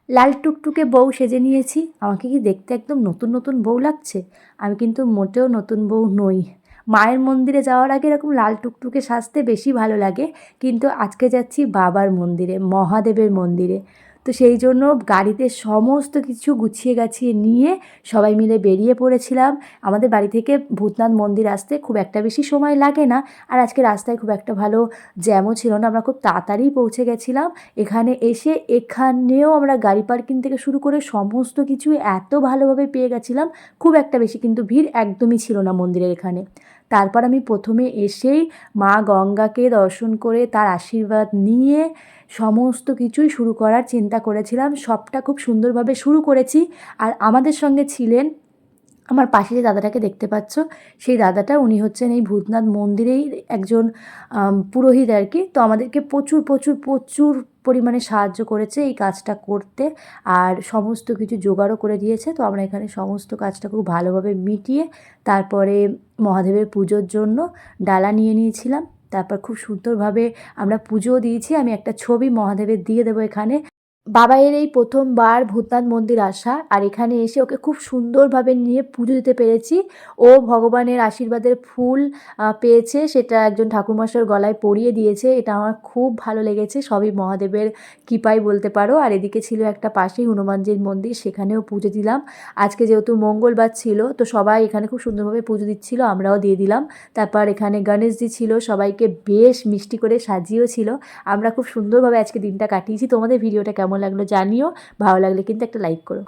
লাল টুকটুকে বউ সেজে নিয়েছি। আমাকে কি দেখতে একদম নতুন নতুন বউ লাগছে? আমি কিন্তু মোটেও নতুন বউ নই। মায়ের মন্দিরে যাওয়ার আগে এরকম লাল টুকটুকে সাজতে বেশি ভালো লাগে, কিন্তু আজকে যাচ্ছি বাবার মন্দিরে, মহাদেবের মন্দিরে। তো সেই জন্য গাড়িতে সমস্ত কিছু গুছিয়ে গাছিয়ে নিয়ে সবাই মিলে বেরিয়ে পড়েছিলাম। আমাদের বাড়ি থেকে ভূতনাথ মন্দির আসতে খুব একটা বেশি সময় লাগে না, আর আজকে রাস্তায় খুব একটা ভালো জ্যামও ছিল না, আমরা খুব তাড়াতাড়ি পৌঁছে গেছিলাম। এখানেও আমরা গাড়ি পার্কিং থেকে শুরু করে সমস্ত কিছু এত ভালোভাবে পেয়ে গেছিলাম, খুব একটা বেশি কিন্তু ভিড় একদমই ছিল না মন্দিরের এখানে। তারপর আমি প্রথমে এসেই মা গঙ্গাকে দর্শন করে তার আশীর্বাদ নিয়ে সমস্ত কিছুই শুরু করার চিন্তা করেছিলাম। সবটা খুব সুন্দরভাবে শুরু করেছি। আর আমাদের সঙ্গে ছিলেন, আমার পাশে যে দাদাটাকে দেখতে পাচ্ছ, সেই দাদাটা উনি হচ্ছেন এই ভূতনাথ মন্দিরেই একজন পুরোহিত আর কি। তো আমাদেরকে প্রচুর প্রচুর প্রচুর পরিমাণে সাহায্য করেছে এই কাজটা করতে, আর সমস্ত কিছু জোগাড়ও করে দিয়েছে। তো আমরা এখানে সমস্ত কাজটা খুব ভালোভাবে মিটিয়ে তারপরে মহাদেবের পুজোর জন্য ডালা নিয়ে নিয়েছিলাম। তারপর খুব সুন্দরভাবে আমরা পুজোও দিয়েছি। আমি একটা ছবি মহাদেবের দিয়ে দেবো এখানে। বাবাইয়ের এই প্রথমবার ভূতনাথ মন্দির আসা, আর এখানে এসে ওকে খুব সুন্দরভাবে নিয়ে পুজো দিতে পেরেছি। ও ভগবানের আশীর্বাদের ফুল পেয়েছে, সেটা একজন ঠাকুরমশাইয়ের গলায় পরিয়ে দিয়েছে। এটা আমার খুব ভালো লেগেছে, সবই মহাদেবের কৃপাই বলতে পারো। আর এদিকে ছিল একটা পাশেই হনুমানজির মন্দির, সেখানেও পুজো দিলাম। আজকে যেহেতু মঙ্গলবার ছিল, তো সবাই এখানে খুব সুন্দরভাবে পুজো দিচ্ছিল, আমরাও দিয়ে দিলাম। তারপর এখানে গণেশজি ছিল, সবাইকে বেশ মিষ্টি করে সাজিয়েও ছিল। আমরা খুব সুন্দরভাবে আজকে দিনটা কাটিয়েছি। তোমাদের ভিডিওটা কেমন লাগলো জানিও, ভালো লাগলে কিন্তু একটা লাইক করো।